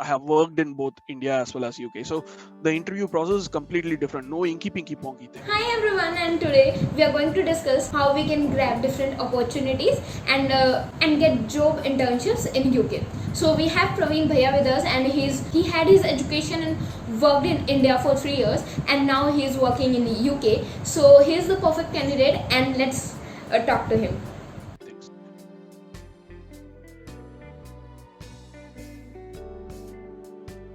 I have worked in both India as well as UK. So the interview process is completely different. No inky pinky ponky thing. Hi everyone, and today we are going to discuss how we can grab different opportunities and get job internships in UK. So we have Praveen Bhaiya with us, and he had his education and worked in India for 3 years, and now he is working in the UK. So he is the perfect candidate, and let's talk to him.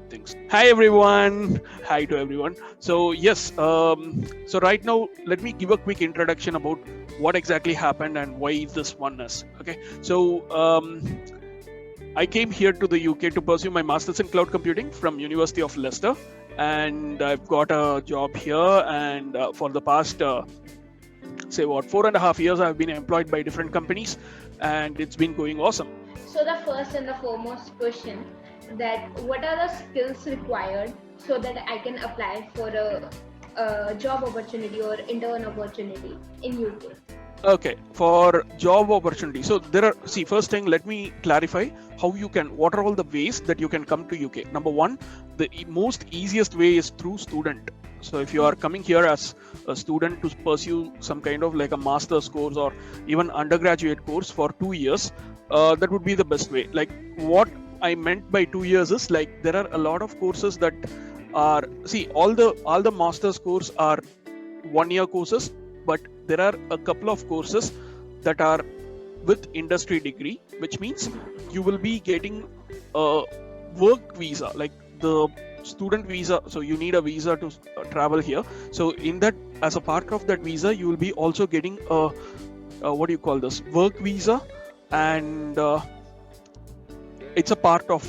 Things. Hi everyone. Hi to everyone. So yes. So right now, let me give a quick introduction about what exactly happened and why this one is. Okay. So I came here to the UK to pursue my master's in cloud computing from University of Leicester, and I've got a job here. And for the past say what 4.5 years, I've been employed by different companies, and it's been going awesome. So the first and the foremost question, that what are the skills required so that I can apply for a job opportunity or intern opportunity in UK? Okay, for job opportunity. So there are, see, first thing, let me clarify how you can, what are all the ways that you can come to UK. Number one, the most easiest way is through student. So if you are coming here as a student to pursue some kind of like a master's course or even undergraduate course for 2 years, that would be the best way. Like what I meant by 2 years is like there are a lot of courses that are, see, all the master's course are 1 year courses, but there are a couple of courses that are with industry degree, which means you will be getting a work visa, like the student visa. So you need a visa to travel here. So in that, as a part of that visa, you will be also getting a what do you call this, work visa, and it's a part of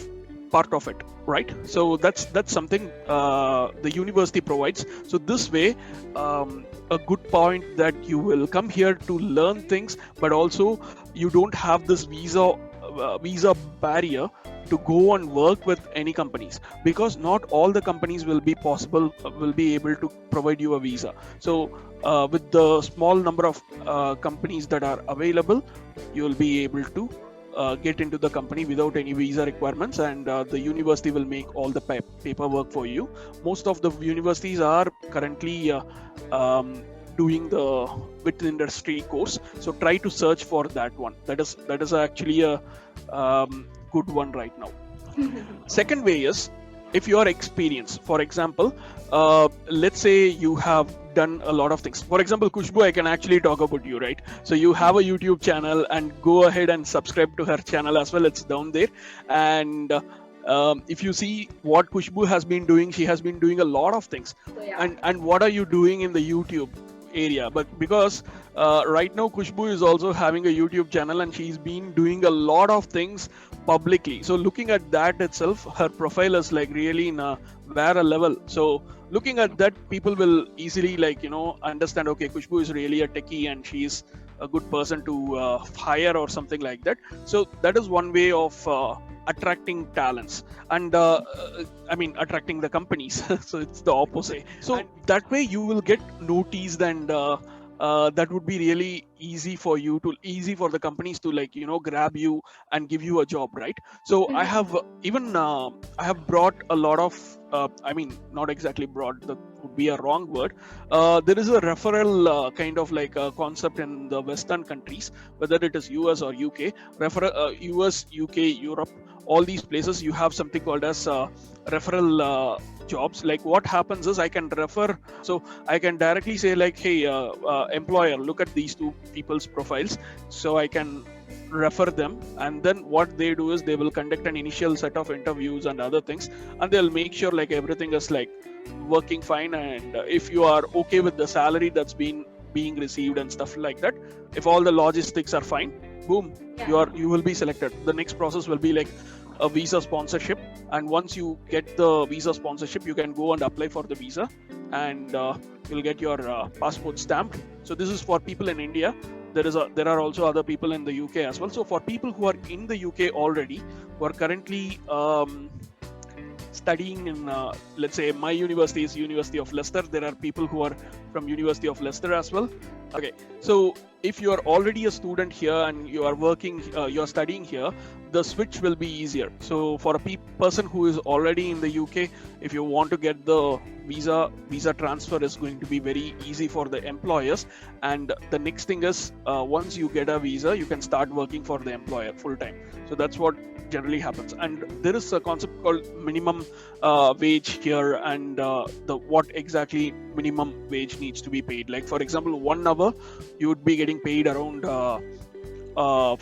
it, right? So that's something the university provides. So this way, a good point that you will come here to learn things, but also you don't have this visa barrier to go and work with any companies, because not all the companies will be able to provide you a visa. So with the small number of companies that are available, you will be able to get into the company without any visa requirements, and the university will make all the paperwork for you. Most of the universities are currently doing the with industry course, so try to search for that one. That is actually a good one right now. Second way is, if you are experienced, for example, let's say you have done a lot of things. For example, Khushboo, I can actually talk about you, right? So you have a YouTube channel, and go ahead and subscribe to her channel as well. It's down there. And if you see what Khushboo has been doing, she has been doing a lot of things. So yeah. And what are you doing in the YouTube area? But because right now Khushboo is also having a YouTube channel, and she's been doing a lot of things publicly. So looking at that itself, her profile is like really in a rare level. So looking at that, people will easily understand, okay, Khushboo is really a techie and she's a good person to hire or something like that. So that is one way of attracting talents, and attracting the companies. So it's the opposite. So that way you will get noticed, and that would be really easy for the companies to grab you and give you a job, right? So I have I have brought a lot of not exactly brought, that would be a wrong word. There is a referral kind of like a concept in the Western countries, whether it is US or UK. US, UK, Europe, all these places, you have something called as referral jobs. Like what happens is, I can refer, so I can directly say like, hey, employer, look at these two people's profiles, so I can refer them, and then what they do is they will conduct an initial set of interviews and other things, and they'll make sure like everything is like working fine, and if you are okay with the salary that's being received and stuff like that, if all the logistics are fine, boom, you will be selected. The next process will be like a visa sponsorship, and once you get the visa sponsorship, you can go and apply for the visa, and you'll get your passport stamped. So this is for people in India. There are also other people in the UK as well. So for people who are in the UK already, who are currently studying in let's say my university is University of Leicester, there are people who are from University of Leicester as well. Okay, so if you are already a student here and you are working, you are studying here, the switch will be easier. So for a person who is already in the UK, if you want to get the visa transfer is going to be very easy for the employers. And the next thing is, once you get a visa, you can start working for the employer full time. So that's what generally happens. And there is a concept called minimum wage here, and the what exactly minimum wage needs to be paid. Like for example, 1 hour you would be getting paid around uh,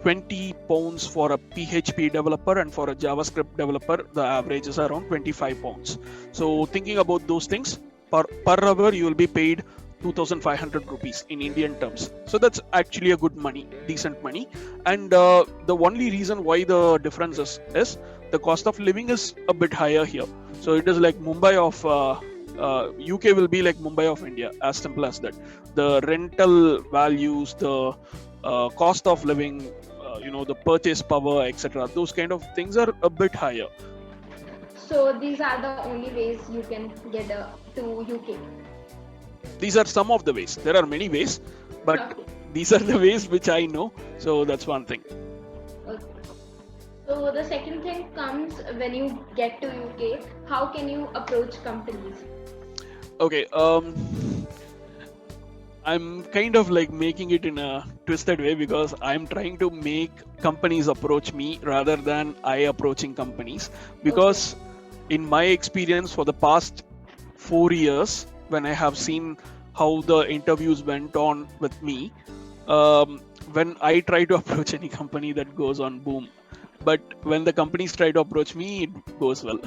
20 pounds for a PHP developer, and for a JavaScript developer the average is around 25 pounds. So thinking about those things, per hour you will be paid 2500 rupees in Indian terms. So that's actually a good money, decent money. And the only reason why the difference is the cost of living is a bit higher here. So it is like Mumbai of UK will be like Mumbai of India, as simple as that. The rental values, the cost of living, the purchase power, etc. Those kind of things are a bit higher. So these are the only ways you can get to UK. These are some of the ways. There are many ways, but Okay. these are the ways which I know. So that's one thing. Okay. So the second thing comes when you get to UK. How can you approach companies? Okay. I'm kind of like making it in a twisted way, because I'm trying to make companies approach me rather than I approaching companies. Because in my experience for the past 4 years, when I have seen how the interviews went on with me, when I try to approach any company, that goes on boom. But when the companies try to approach me, it goes well.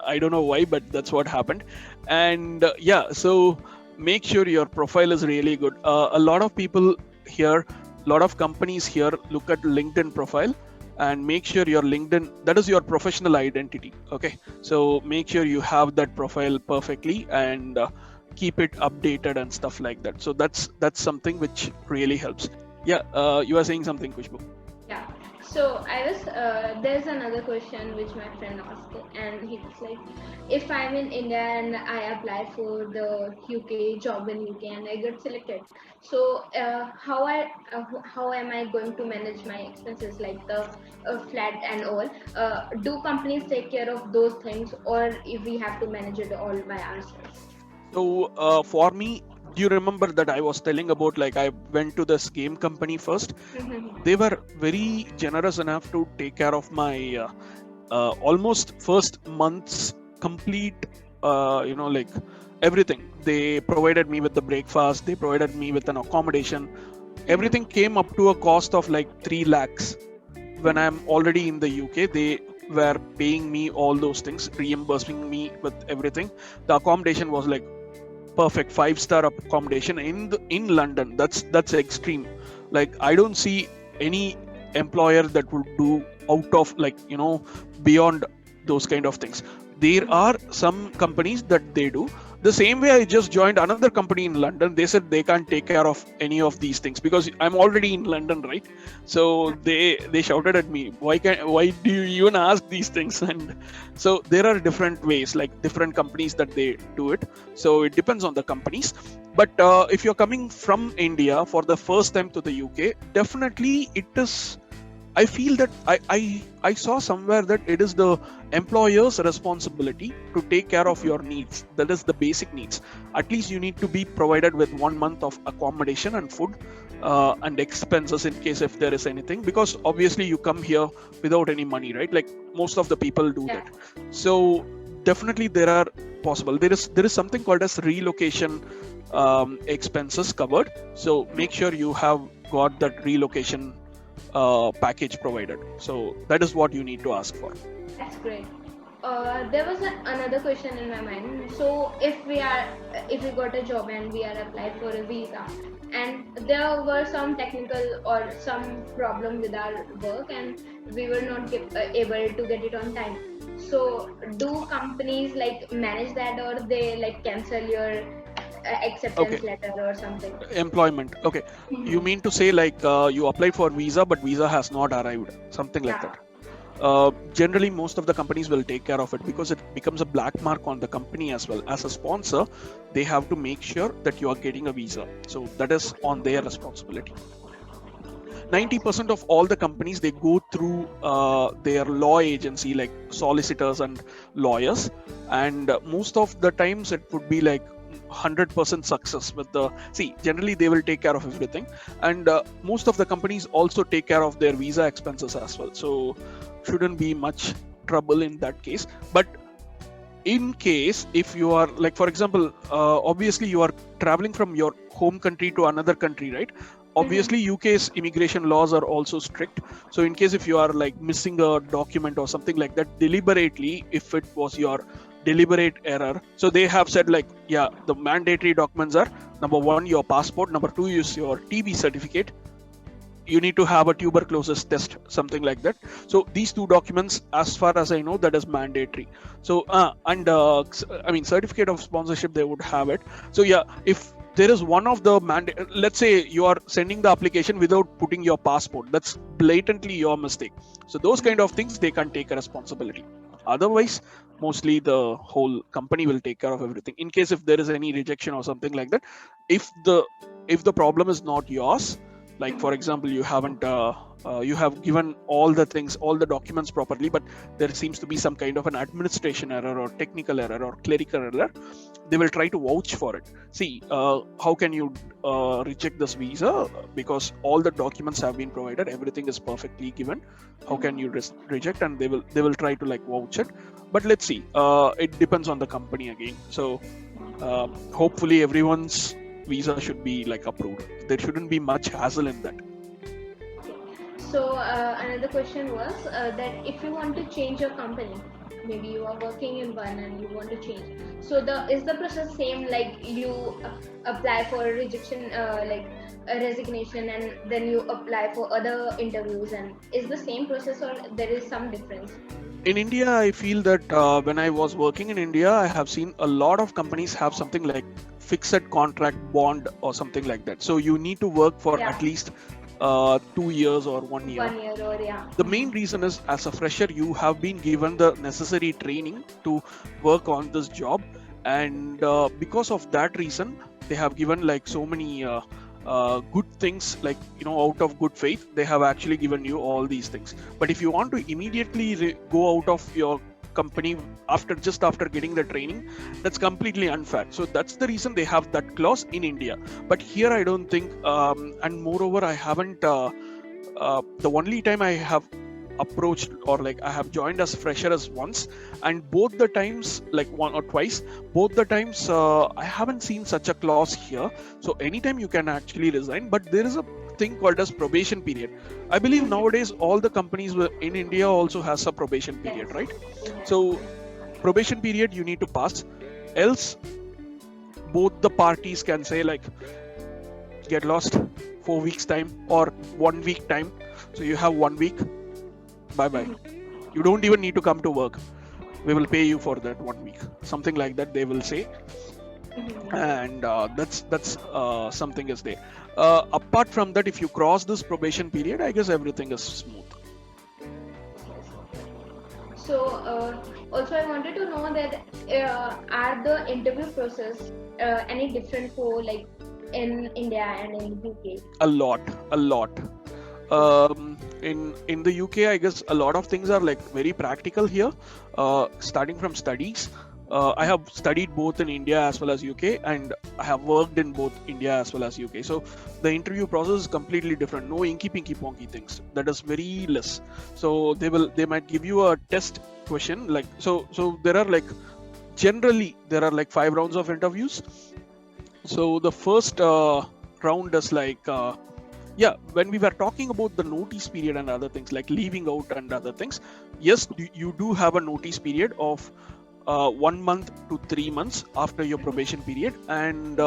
I don't know why, but that's what happened. And so make sure your profile is really good. A lot of people here, a lot of companies here look at LinkedIn profile, and make sure your LinkedIn, that is your professional identity. Okay, so make sure you have that profile perfectly, and keep it updated and stuff like that. So that's something which really helps. Yeah, you are saying something, Khushboo. Yeah. So there's another question which my friend asked, and he was like, if I'm in India and I apply for the UK job in UK and I get selected, so how am I going to manage my expenses, like the flat and all? Do companies take care of those things, or if we have to manage it all by ourselves? So for me, do you remember that I was telling about, like, I went to this game company first? They were very generous enough to take care of my almost first month's complete, like everything. They provided me with the breakfast, they provided me with an accommodation. Everything came up to a cost of like 3 lakhs. When I'm already in the UK, they were paying me all those things, reimbursing me with everything. The accommodation was like perfect 5-star accommodation in London. That's extreme. Like, I don't see any employer that would do out of, like, beyond those kind of things. There are some companies that they do. The same way I just joined another company in London. They said they can't take care of any of these things because I'm already in London, right? So they shouted at me, why do you even ask these things? And so there are different ways, like different companies that they do it. So it depends on the companies. But if you're coming from India for the first time to the UK, definitely it is. I feel that I saw somewhere that it is the employer's responsibility to take care of your needs. That is the basic needs. At least you need to be provided with 1 month of accommodation and food and expenses in case if there is anything. Because obviously you come here without any money, right? Like most of the people do that. So definitely there are possible. There is something called as relocation expenses covered. So make sure you have got that relocation package provided. So that is what you need to ask for. That's great. There was another question in my mind. So if we got a job and we are applied for a visa, and there were some technical or some problem with our work, and we were not able to get it on time. So do companies like manage that, or they like cancel your acceptance letter or something? Employment. Okay. You mean to say like you applied for visa but visa has not arrived, something like that? generally most of the companies will take care of it, because it becomes a black mark on the company as well. As a sponsor, they have to make sure that you are getting a visa, so that is on their responsibility. 90% of all the companies, they go through their law agency, like solicitors and lawyers, and most of the times it would be like 100% success with the, see, generally they will take care of everything, and most of the companies also take care of their visa expenses as well, so shouldn't be much trouble in that case. But in case if you are like, for example, obviously you are traveling from your home country to another country, right? Obviously UK's immigration laws are also strict, so in case if you are like missing a document or something like that deliberately, if it was your deliberate error, so they have said like, yeah, the mandatory documents are, number one, your passport, number two is your TB certificate, you need to have a tuberculosis test, something like that. So these two documents, as far as I know, that is mandatory. So I mean, certificate of sponsorship, they would have it. So yeah, if there is one of the let's say you are sending the application without putting your passport, that's blatantly your mistake. So those kind of things, they can take a responsibility. Otherwise, mostly the whole company will take care of everything. In case if there is any rejection or something like that, if the problem is not yours, like for example, you haven't you have given all the things, all the documents properly, but there seems to be some kind of an administration error or technical error or clerical error, they will try to vouch for it. See, how can you reject this visa? Because all the documents have been provided, everything is perfectly given. How can you reject? And they will try to like vouch it. But let's see. It depends on the company again. So hopefully everyone's visa should be like approved. There shouldn't be much hassle in that. So another question was that if you want to change your company, maybe you are working in one and you want to change. So is the process same, like you apply for a rejection, like a resignation, and then you apply for other interviews, and is the same process or there is some difference? In India, I feel that when I was working in India, I have seen a lot of companies have something like fixed contract bond or something like that. So you need to work for at least 2 years or 1 year. 1 year or The main reason is, as a fresher, you have been given the necessary training to work on this job, and because of that reason, they have given like so many good things, like, you know, out of good faith, they have actually given you all these things. But if you want to immediately go out of your company after getting the training, that's completely unfair. So that's the reason they have that clause in India. But here I don't think, and moreover, I haven't the only time I have approached or like I have joined as fresher as once, and both the times, like one or twice, both the times I haven't seen such a clause here. So anytime you can actually resign, but there is a thing called as probation period. I believe nowadays all the companies in India also has a probation period, right? So probation period you need to pass, else both the parties can say like, get lost, 4 weeks time or 1 week time. So you have 1 week, bye. You don't even need to come to work, we will pay you for that 1 week, something like that they will say. And that's something is there. Apart from that, if you cross this probation period, I guess everything is smooth. So also I wanted to know that are the interview process any different for like in India and in UK? A lot. In the UK, I guess a lot of things are like very practical here, starting from studies. I have studied both in India as well as UK, and I have worked in both India as well as UK. So the interview process is completely different. No inky pinky ponky things. That is very less. So they might give you a test question, like so there are like, generally there are like 5 rounds of interviews. So the first round is like when we were talking about the notice period and other things like leaving out and other things, yes, you do have a notice period of 1 month to 3 months after your probation period, and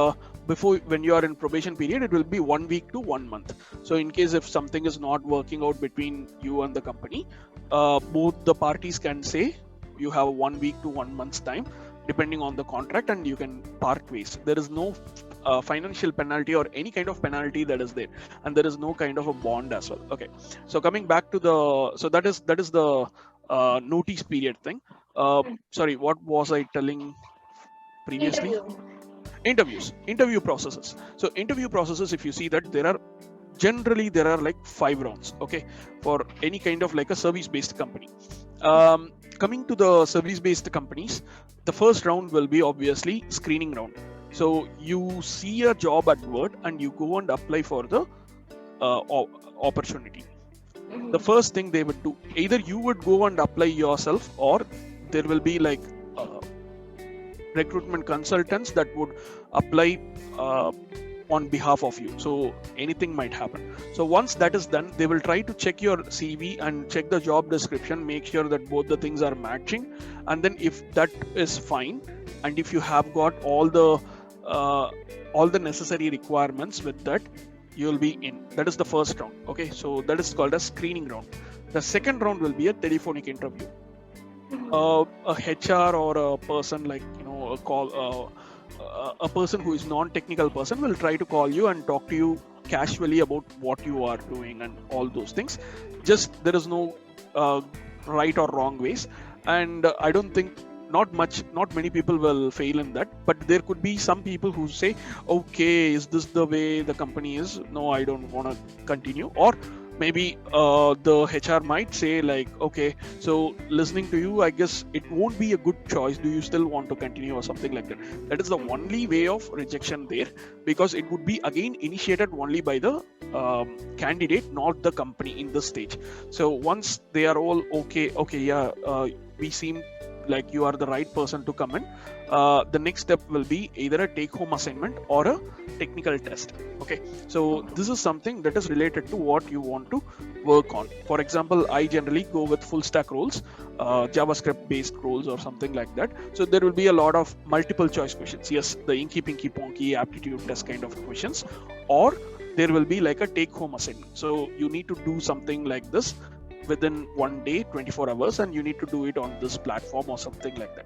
before, when you are in probation period, it will be 1 week to 1 month. So in case if something is not working out between you and the company, both the parties can say you have 1 week to 1 month's time depending on the contract, and you can part ways. There is no financial penalty or any kind of penalty that is there, and there is no kind of a bond as well. Okay, so coming back to the, so that is the notice period thing. Sorry, what was I telling previously? Interview. Interview processes. So interview processes, if you see that there are generally there are like 5 rounds, okay, for any kind of like a service based company. Coming to the service based companies, the first round will be obviously screening round. So you see a job advert and you go and apply for the opportunity. The first thing they would do, either you would go and apply yourself, or there will be like recruitment consultants that would apply on behalf of you. So anything might happen. So once that is done, they will try to check your CV and check the job description, make sure that both the things are matching. And then if that is fine, and if you have got all the necessary requirements with that, you will be in. That is the first round. Okay, so that is called a screening round. The second round will be a telephonic interview. A HR or a person like, a person who is non-technical person will try to call you and talk to you casually about what you are doing and all those things. Just there is no right or wrong ways, and I don't think not many people will fail in that, but there could be some people who say, okay, is this the way the company is? No, I don't want to continue. Or maybe the HR might say like, okay, so listening to you, I guess it won't be a good choice. Do you still want to continue, or something like that? That is the only way of rejection there, because it would be again initiated only by the candidate, not the company in this stage. So once they are all okay, yeah, we seem like you are the right person to come in, the next step will be either a take-home assignment or a technical test. Okay, so this is something that is related to what you want to work on. For example, I generally go with full stack roles, JavaScript based roles or something like that. So there will be a lot of multiple choice questions. Yes, the inky pinky ponky aptitude test kind of questions, or there will be like a take-home assignment. So you need to do something like this within one day, 24 hours, and you need to do it on this platform or something like that.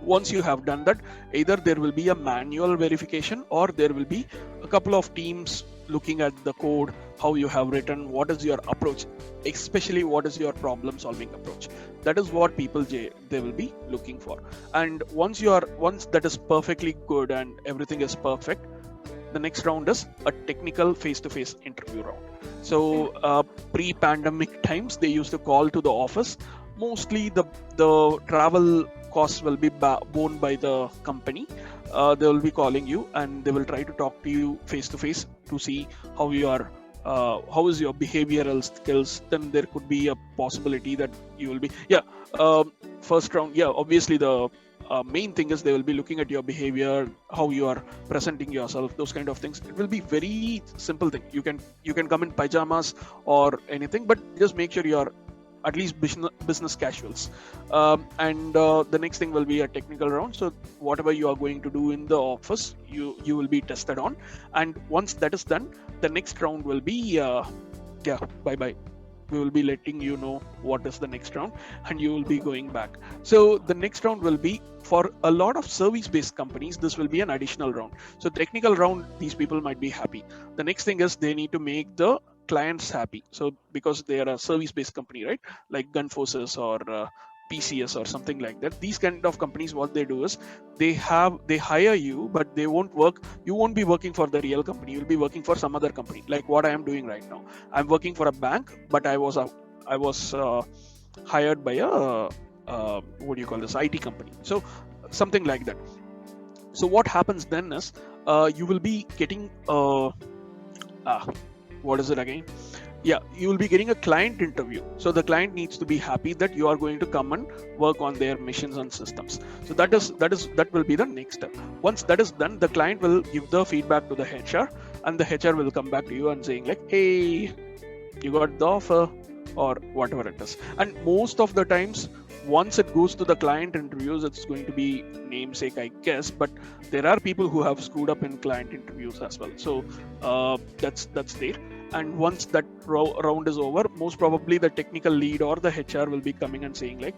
Once you have done that, either there will be a manual verification, or there will be a couple of teams looking at the code, how you have written, what is your approach, especially what is your problem solving approach. That is what people they will be looking for. And once that is perfectly good and everything is perfect, the next round is a technical face-to-face interview round. So pre-pandemic times, they used to call to the office. Mostly the travel costs will be borne by the company. They will be calling you and they will try to talk to you face-to-face to see how you are, how is your behavioral skills. Then there could be a possibility that you will be, first round, obviously the main thing is they will be looking at your behavior, how you are presenting yourself, those kind of things. It will be very simple thing. You can come in pajamas or anything, but just make sure you are at least business casuals. And the next thing will be a technical round. So whatever you are going to do in the office, you will be tested on. And once that is done, the next round will be bye. We will be letting you know what is the next round, and you will be going back. So the next round will be, for a lot of service-based companies, this will be an additional round. So technical round, these people might be happy. The next thing is they need to make the clients happy. So because they are a service-based company, right? Like Gun Forces or PCS or something like that. These kind of companies, what they do is they hire you, but they won't work. You won't be working for the real company. You'll be working for some other company, like what I am doing right now. I'm working for a bank, but I was hired by a IT company. So something like that. So what happens then is you will be getting what is it again? You will be getting a client interview. So the client needs to be happy that you are going to come and work on their missions and systems. So that will be the next step. Once that is done, the client will give the feedback to the HR, and the HR will come back to you and saying like, hey, you got the offer, or whatever it is. And most of the times, once it goes to the client interviews, it's going to be namesake, I guess, but there are people who have screwed up in client interviews as well. So that's there. And once that round is over, most probably the technical lead or the HR will be coming and saying like,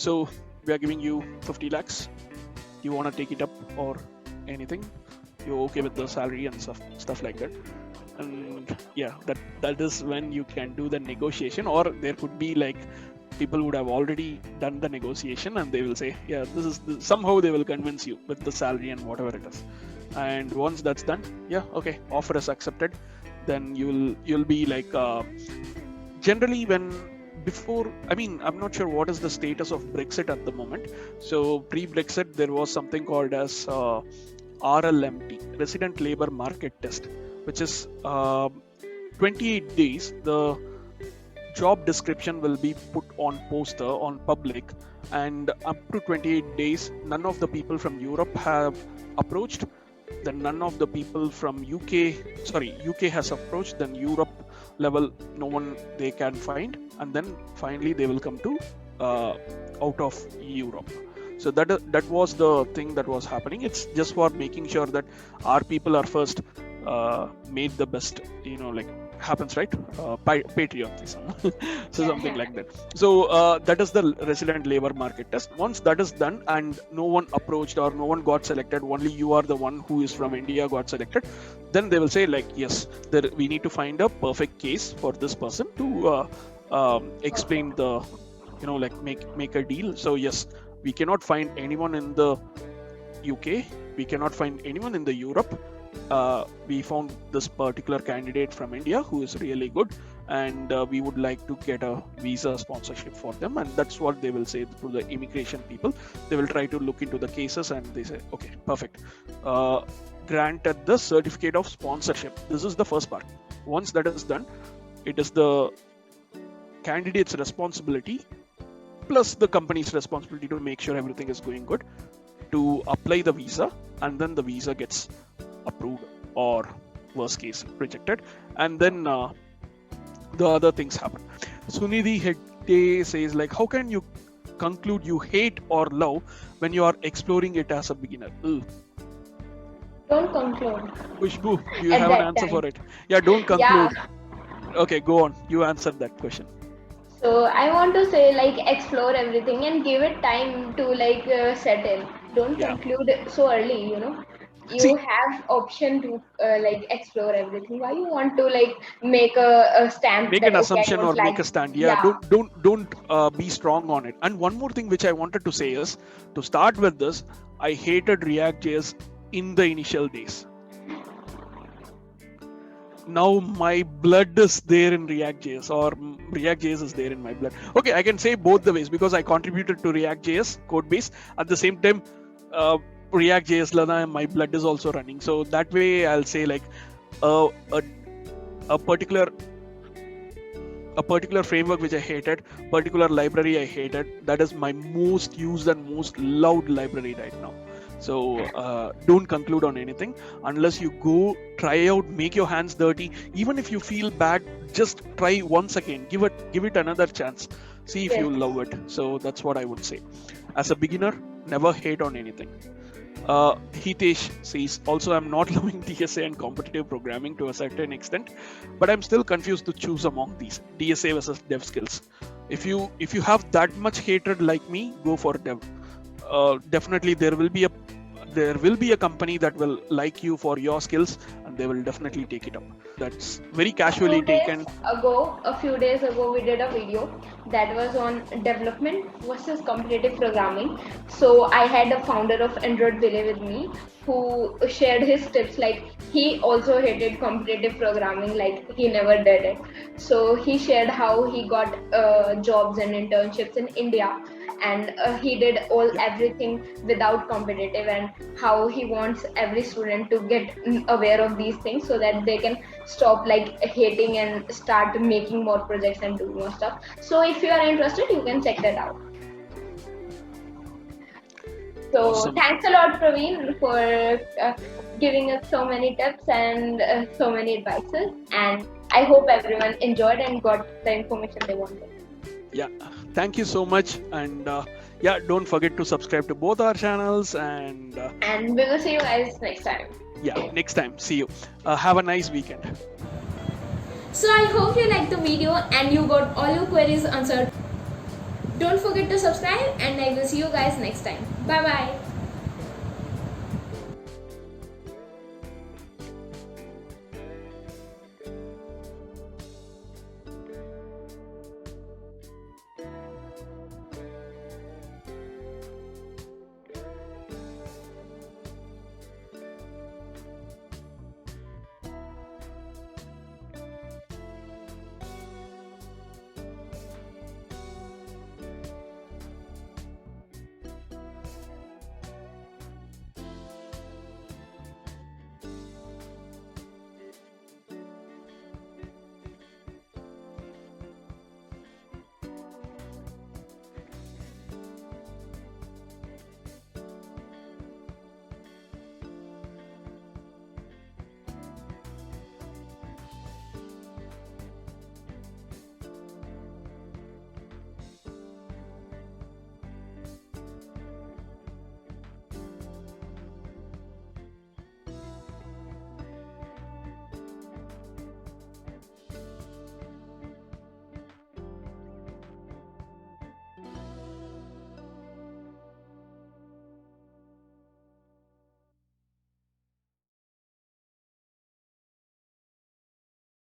so we are giving you 50 lakhs. Do you want to take it up or anything? you're okay with the salary and stuff like that. And yeah, that is when you can do the negotiation. Or there could be like people would have already done the negotiation and they will say, yeah, somehow they will convince you with the salary and whatever it is. And once that's done, yeah, okay, offer is accepted, then you'll be like generally when before, I mean, I'm not sure what is the status of Brexit at the moment. So pre-Brexit there was something called as RLMT, Resident Labor Market Test, which is 28 days the job description will be put on poster on public, and up to 28 days none of the people from Europe have approached, then none of the people from UK has approached, then Europe level no one they can find, and then finally they will come to out of Europe. So that was the thing that was happening. It's just for making sure that our people are first made the best, like happens, right? Patriotism. So something like that. So that is the resident labor market test. Once that is done and no one approached or no one got selected, only you are the one who is from India got selected, then they will say like, yes, we need to find a perfect case for this person to explain the, like make a deal. So yes, we cannot find anyone in the UK, we cannot find anyone in the Europe. We found this particular candidate from India who is really good, and we would like to get a visa sponsorship for them. And that's what they will say to the immigration people. They will try to look into the cases and they say, okay, perfect, granted the certificate of sponsorship. This is the first part. Once that is done, it is the candidate's responsibility plus the company's responsibility to make sure everything is going good to apply the visa, and then the visa gets approved or worst case rejected, and then the other things happen. Sunidhi Hegde says like, how can you conclude you hate or love when you are exploring it as a beginner? Don't conclude. Khushboo, you At have an that answer time. for it? Yeah, don't conclude. Yeah. Okay, go on. You answered that question. So I want to say like explore everything and give it time to like settle. Don't Yeah. conclude so early. You See, have option to like explore everything. Why you want to like make a stamp make that an okay I assumption or don't make like? a stand. Yeah, Yeah. don't be strong on it. And one more thing which I wanted to say is, to start with this, I hated React.js in the initial days. Now my blood is there in React.js, or React.js is there in my blood. Okay, I can say both the ways because I contributed to React.js code base. At the same time, React.js Lana, my blood is also running. So that way I'll say like a particular framework which I hated, particular library I hated, that is my most used and most loved library right now. So don't conclude on anything unless you go try out, make your hands dirty. Even if you feel bad, just try once again, give it another chance, see if you love it. So that's what I would say. As a beginner, never hate on anything. Hitesh says, also I'm not loving DSA and competitive programming to a certain extent, but I'm still confused to choose among these, DSA versus dev skills. If you have that much hatred like me, go for dev. Definitely there will be a company that will like you for your skills, and they will definitely take it up. That's very casually taken. A few days ago, we did a video that was on development versus competitive programming. So I had a founder of Android Billy with me who shared his tips. Like he also hated competitive programming, like he never did it. So he shared how he got jobs and internships in India, and he did everything without competitive, and how he wants every student to get aware of these things so that they can stop like hating and start making more projects and do more stuff. So if you are interested, you can check that out. So Awesome. Thanks a lot, Praveen, for giving us so many tips and so many advices, and I hope everyone enjoyed and got the information they wanted. Yeah, thank you so much, and yeah, don't forget to subscribe to both our channels, and we will see you guys next time. Yeah, next time, see you. Have a nice weekend. So I hope you liked the video and you got all your queries answered. Don't forget to subscribe, and I will see you guys next time. Bye bye.